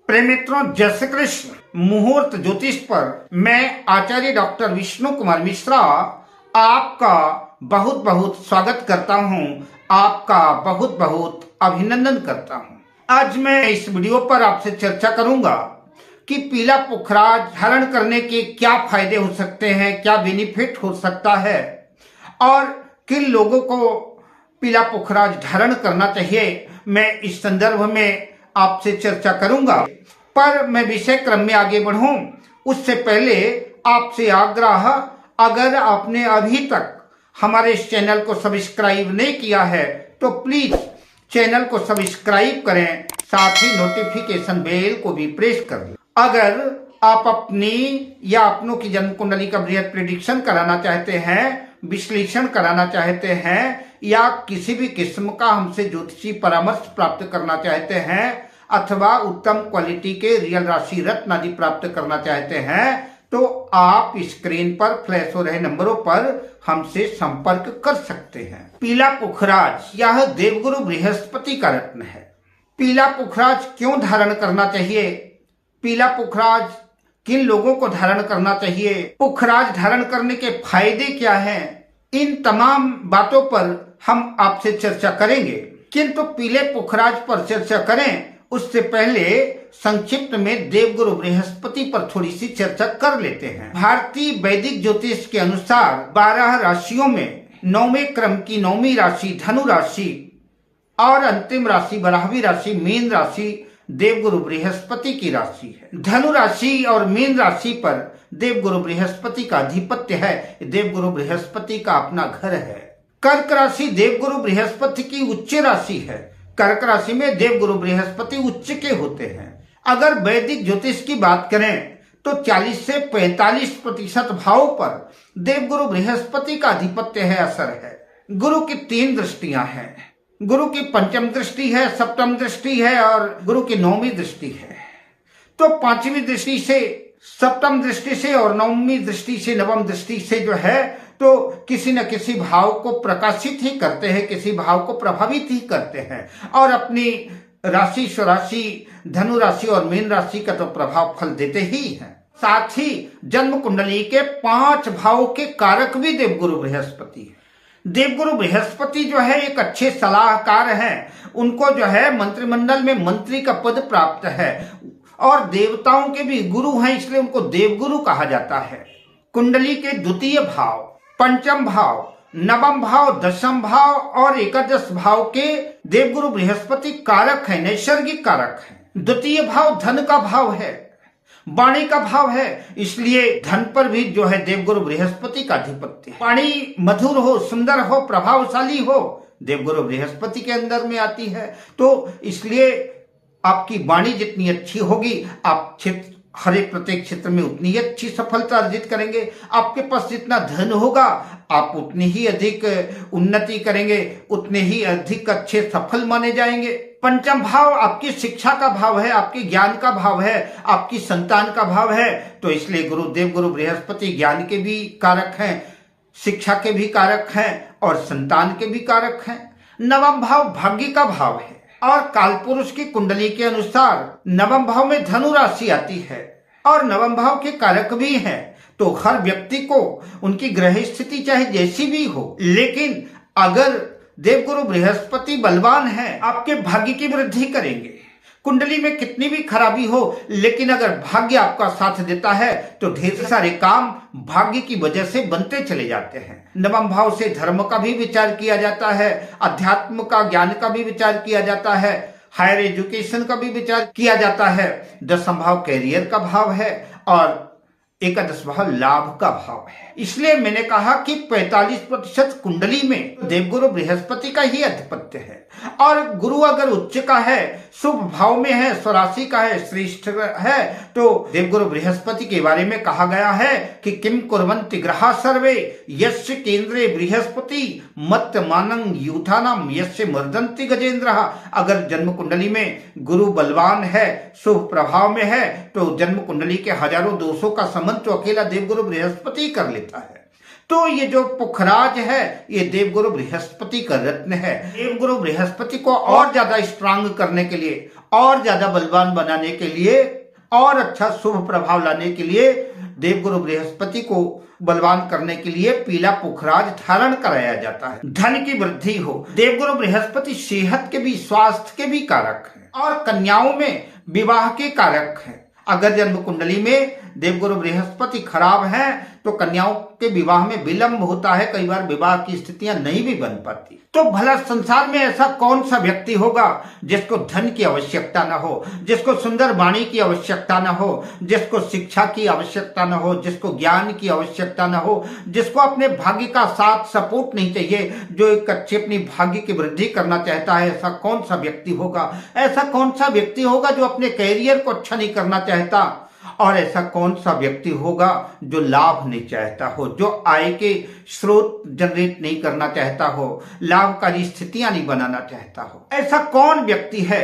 प्रेमित्रों, जय श्री कृष्ण। मुहूर्त ज्योतिष पर मैं आचार्य डॉक्टर विष्णु कुमार मिश्रा आपका बहुत बहुत स्वागत करता हूं, आपका बहुत बहुत अभिनंदन करता हूं। आज मैं इस वीडियो पर आपसे चर्चा करूंगा कि पीला पुखराज धारण करने के क्या फायदे हो सकते हैं, क्या बेनिफिट हो सकता है और किन लोगों को पीला पुखराज धारण करना चाहिए। मैं इस संदर्भ में आपसे चर्चा करूंगा, पर मैं विषय क्रम में आगे बढ़ूं उससे पहले आपसे आग्रह, अगर आपने अभी तक हमारे इस चैनल को सब्सक्राइब नहीं किया है तो प्लीज चैनल को सब्सक्राइब करें, साथ ही नोटिफिकेशन बेल को भी प्रेस कर दें। अगर आप अपनी या अपनों की जन्म कुंडली का बृहद प्रेडिक्शन कराना चाहते हैं, विश्लेषण कराना चाहते हैं या किसी भी किस्म का हमसे ज्योतिषी परामर्श प्राप्त करना चाहते हैं अथवा उत्तम क्वालिटी के रियल राशि रत्न आदि प्राप्त करना चाहते हैं तो आप स्क्रीन पर फ्लैश हो रहे नंबरों पर हमसे संपर्क कर सकते हैं। पीला पुखराज यह देवगुरु बृहस्पति का रत्न है। पीला पुखराज क्यों धारण करना चाहिए, पीला पुखराज किन लोगों को धारण करना चाहिए, पुखराज धारण करने के फायदे क्या हैं, इन तमाम बातों पर हम आपसे चर्चा करेंगे। किंतु पीले पुखराज पर चर्चा करें उससे पहले संक्षिप्त में देवगुरु बृहस्पति पर थोड़ी सी चर्चा कर लेते हैं। भारतीय वैदिक ज्योतिष के अनुसार 12 राशियों में 9वें क्रम की 9वीं राशि धनु राशि और अंतिम राशि 12वीं राशि मीन राशि देवगुरु बृहस्पति की राशि है। धनु राशि और मीन राशि पर देवगुरु बृहस्पति का अधिपत्य है, देवगुरु बृहस्पति का अपना घर है। कर्क राशि देवगुरु बृहस्पति की उच्च राशि है। कर्क राशि में देवगुरु बृहस्पति उच्च के होते हैं। अगर वैदिक ज्योतिष की बात करें तो 40 से 45% भाव पर देवगुरु बृहस्पति का अधिपत्य है, असर है। गुरु की 3 दृष्टियां हैं। गुरु की पंचम दृष्टि है, सप्तम दृष्टि है और गुरु की 9वीं दृष्टि है। तो 5वीं दृष्टि से, सप्तम दृष्टि से और 9वीं दृष्टि से, नवम दृष्टि से जो है तो किसी न किसी भाव को प्रकाशित ही करते हैं, किसी भाव को प्रभावित ही करते हैं और अपनी राशि स्वराशि धनु राशि और मीन राशि का तो प्रभाव फल देते ही हैं। साथ ही जन्म कुंडली के 5 भाव के कारक भी देवगुरु बृहस्पति है। देवगुरु बृहस्पति जो है एक अच्छे सलाहकार हैं, उनको जो है मंत्रिमंडल में मंत्री का पद प्राप्त है और देवताओं के भी गुरु हैं, इसलिए उनको देवगुरु कहा जाता है। कुंडली के द्वितीय भाव, पंचम भाव, नवम भाव, दशम भाव और एकादश भाव के देवगुरु बृहस्पति कारक है, नैसर्गिक कारक है। द्वितीय भाव धन का भाव है, वाणी का भाव है, इसलिए धन पर भी जो है देवगुरु बृहस्पति का अधिपत्य है। वाणी मधुर हो, सुंदर हो, प्रभावशाली हो, देवगुरु बृहस्पति के अंदर में आती है। तो इसलिए आपकी वाणी जितनी अच्छी होगी आप हर एक प्रत्येक क्षेत्र में उतनी ही अच्छी सफलता अर्जित करेंगे। आपके पास जितना धन होगा आप उतनी ही अधिक उन्नति करेंगे, उतने ही अधिक अच्छे सफल माने जाएंगे। पंचम भाव आपकी शिक्षा का भाव है, आपके ज्ञान का भाव है, आपकी संतान का भाव है। तो इसलिए गुरुदेव गुरु बृहस्पति ज्ञान के भी कारक हैं, शिक्षा के भी कारक हैं और संतान के भी कारक हैं। नवम भाव भाग्य का भाव है और कालपुरुष की कुंडली के अनुसार नवम भाव में धनु राशि आती है और नवम भाव के कारक भी हैं। तो हर व्यक्ति को उनकी ग्रह स्थिति चाहे जैसी भी हो, लेकिन अगर देवगुरु बृहस्पति बलवान है आपके भाग्य की वृद्धि करेंगे। कुंडली में कितनी भी खराबी हो, लेकिन अगर भाग्य आपका साथ देता है तो ढेर सारे काम भाग्य की वजह से बनते चले जाते हैं। नवम भाव से धर्म का भी विचार किया जाता है, अध्यात्म का, ज्ञान का भी विचार किया जाता है, हायर एजुकेशन का भी विचार किया जाता है। दसम भाव कैरियर का भाव है और एकादश भाव लाभ का भाव है। इसलिए मैंने कहा कि 45% कुंडली में देवगुरु बृहस्पति का ही अधिपत्य है और गुरु अगर उच्च का है, शुभ भाव में है, स्वराशि का है, श्रेष्ठ है, तो देवगुरु बृहस्पति के बारे में कहा गया है कि किम कुर्वन्ति ग्रहा सर्वे यस्य केंद्रे बृहस्पति मत मानं यूथानाम यस्य मर्दन्ति गजेंद्र। अगर जन्म कुंडली में गुरु बलवान है, शुभ प्रभाव में है, तो जन्म कुंडली के हजारों दोषों का समन तो अकेला देवगुरु बृहस्पति कर लेता है। तो ये जो पुखराज है ये देवगुरु बृहस्पति का रत्न है। देवगुरु बृहस्पति को और ज्यादा स्ट्रांग करने के लिए और ज्यादा बलवान बनाने के लिए और अच्छा शुभ प्रभाव लाने के लिए देवगुरु बृहस्पति को बलवान करने के लिए पीला पुखराज धारण कराया जाता है। धन की वृद्धि हो। देवगुरु बृहस्पति सेहत के भी, स्वास्थ्य के भी कारक है और कन्याओं में विवाह के कारक है। अगर जन्म कुंडली में देवगुरु बृहस्पति खराब है तो कन्याओं के विवाह में विलंब होता है, कई बार विवाह की स्थितियां नहीं भी बन पाती। तो भला संसार में ऐसा कौन सा व्यक्ति होगा जिसको धन की आवश्यकता न हो, जिसको सुंदर वाणी की आवश्यकता न हो, जिसको शिक्षा की आवश्यकता न हो, जिसको ज्ञान की आवश्यकता न हो, जिसको अपने भाग्य का साथ सपोर्ट नहीं चाहिए, जो एक अच्छे अपनी भाग्य की वृद्धि करना चाहता है। ऐसा कौन सा व्यक्ति होगा? ऐसा कौन सा व्यक्ति होगा जो अपने कैरियर को अच्छा नहीं करना चाहता? और ऐसा कौन सा व्यक्ति होगा जो लाभ नहीं चाहता हो, जो आय के स्रोत जनरेट नहीं करना चाहता हो, लाभकारी स्थितियां नहीं बनाना चाहता हो? ऐसा कौन व्यक्ति है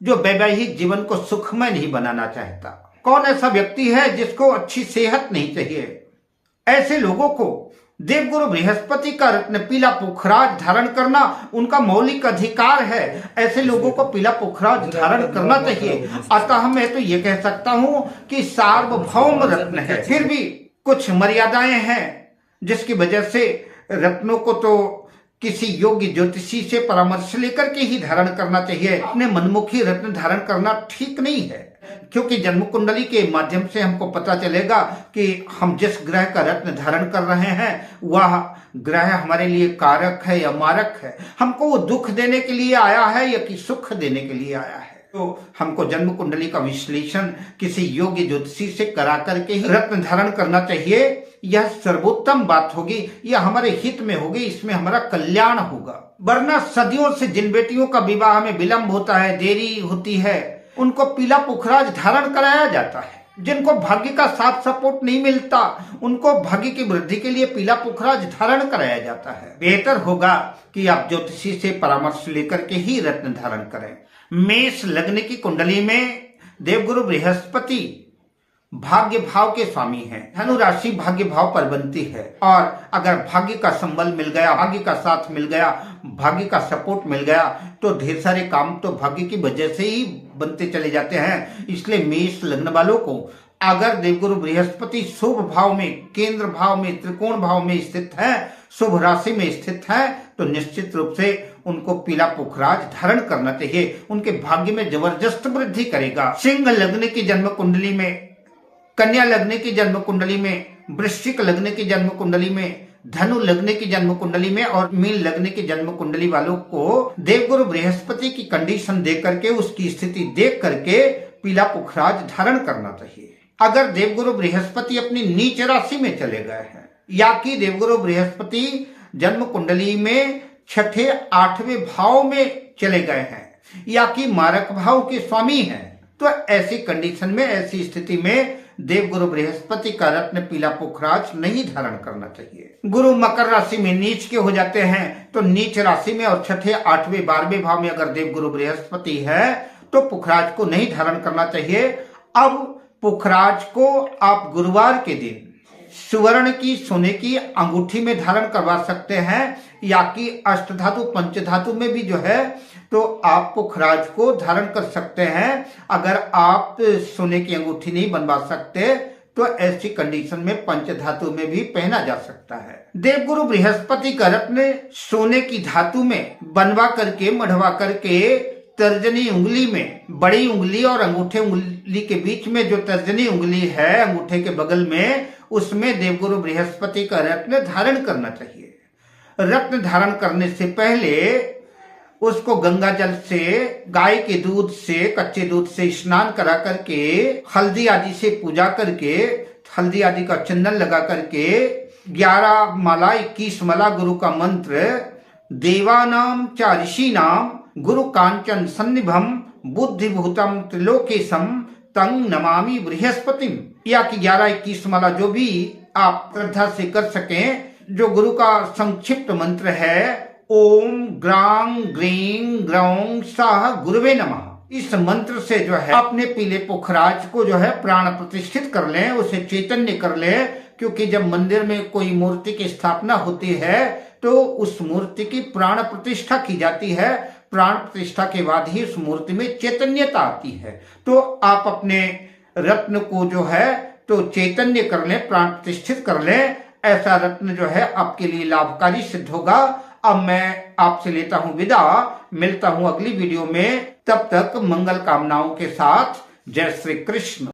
जो वैवाहिक जीवन को सुखमय नहीं बनाना चाहता? कौन ऐसा व्यक्ति है जिसको अच्छी सेहत नहीं चाहिए? ऐसे लोगों को देवगुरु बृहस्पति का रत्न पीला पुखराज धारण करना उनका मौलिक अधिकार है। ऐसे लोगों को पीला पुखराज धारण करना चाहिए। अतः मैं तो ये कह सकता हूं कि सार्वभौम रत्न है। फिर भी कुछ मर्यादाएं हैं जिसकी वजह से रत्नों को तो किसी योग्य ज्योतिषी से परामर्श लेकर के ही धारण करना चाहिए। अपने मनमुखी रत्न धारण करना ठीक नहीं है, क्योंकि जन्म कुंडली के माध्यम से हमको पता चलेगा कि हम जिस ग्रह का रत्न धारण कर रहे हैं वह ग्रह हमारे लिए कारक है या मारक है, हमको वो दुख देने के लिए आया है या कि सुख देने के लिए आया है। तो हमको जन्म कुंडली का विश्लेषण किसी योग्य ज्योतिषी से करा करके ही रत्न धारण करना चाहिए। यह सर्वोत्तम बात होगी, यह हमारे हित में होगी, इसमें हमारा कल्याण होगा। वरना सदियों से जिन बेटियों का विवाह में विलंब होता है, देरी होती है, उनको पीला पुखराज धारण कराया जाता है। जिनको भाग्य का साथ सपोर्ट नहीं मिलता उनको भाग्य की वृद्धि के लिए पीला पुखराज धारण कराया जाता है। बेहतर होगा कि आप ज्योतिषी से परामर्श लेकर के ही रत्न धारण करें। मेष लग्न की कुंडली में देवगुरु बृहस्पति भाग्य भाव के स्वामी हैं। धनु राशि भाग्य भाव पर बनती है और अगर भाग्य का संबल मिल गया, भाग्य का साथ मिल गया, भाग्य का सपोर्ट मिल गया तो ढेर सारे काम तो भाग्य की वजह से ही बनते चले जाते हैं। इसलिए मेष लग्न वालों को अगर देवगुरु बृहस्पति शुभ भाव में, केंद्र भाव में, त्रिकोण भाव में स्थित है, शुभ राशि में स्थित है, तो निश्चित रूप से उनको पीला पुखराज धारण करना चाहिए। उनके भाग्य में जबरदस्त वृद्धि करेगा। सिंह लग्न की जन्म कुंडली में, कन्या लग्न की जन्म कुंडली में, वृश्चिक लग्न की जन्म कुंडली में, धनु लग्न की जन्म कुंडली में और मीन लग्न की जन्म कुंडली वालों को देवगुरु बृहस्पति की कंडीशन देख करके, उसकी स्थिति देख करके पीला पुखराज धारण करना चाहिए। अगर देवगुरु बृहस्पति अपनी नीच राशि में चले गए हैं या कि देवगुरु बृहस्पति जन्म कुंडली में छठे आठवें भाव में चले गए हैं या कि मारक भाव के स्वामी हैं, तो ऐसी कंडीशन में, ऐसी स्थिति में देवगुरु बृहस्पति का रत्न पीला पुखराज नहीं धारण करना चाहिए। गुरु मकर राशि में नीच के हो जाते हैं, तो नीच राशि में और छठे आठवें 12वें भाव में अगर देवगुरु बृहस्पति है तो पुखराज को नहीं धारण करना चाहिए। अब पुखराज को आप गुरुवार के दिन सुवर्ण की, सोने की अंगूठी में धारण करवा सकते हैं या कि अष्टधातु पंचधातु में भी जो है तो आप पुखराज को धारण कर सकते हैं। अगर आप सोने की अंगूठी नहीं बनवा सकते तो ऐसी कंडीशन में पंचधातु में भी पहना जा सकता है। देवगुरु बृहस्पति का रत्न सोने की धातु में बनवा करके, मढ़वा करके तर्जनी उंगली में, बड़ी उंगली और अंगूठे उंगली के बीच में जो तर्जनी उंगली है अंगूठे के बगल में, उसमें देवगुरु बृहस्पति का रत्न धारण करना चाहिए। रत्न धारण करने से पहले उसको गंगा जल से, गाय के दूध से, कच्चे दूध से स्नान करा करके, हल्दी आदि से पूजा करके, हल्दी आदि का चंदन लगा करके 11 माला 21 माला गुरु का मंत्र, देवानाम च ऋषीनाम गुरु कांचन सन्निभम बुद्धिभूतम त्रिलोकेशम तंग नमामि बृहस्पतिम, या कि 11-21 माला जो भी आप श्रद्धा से कर सकें। जो गुरु का संक्षिप्त मंत्र है ओम ग्रांग ग्रीं ग्रौं सह गुरुवे नमः। इस मंत्र से जो है अपने पीले पुखराज को जो है प्राण प्रतिष्ठित कर लें, उसे चैतन्य कर लें, क्योंकि जब मंदिर में कोई मूर्ति की स्थापना होती है तो उस मूर्ति की प्राण प्रतिष्ठा की जाती है। प्राण प्रतिष्ठा के बाद ही उस मूर्ति में चैतन्यता आती है। तो आप अपने रत्न को जो है तो चैतन्य कर लें, प्राण प्रतिष्ठित कर लें। ऐसा रत्न जो है आपके लिए लाभकारी सिद्ध होगा। अब मैं आपसे लेता हूं विदा, मिलता हूं अगली वीडियो में। तब तक मंगल कामनाओं के साथ, जय श्री कृष्ण।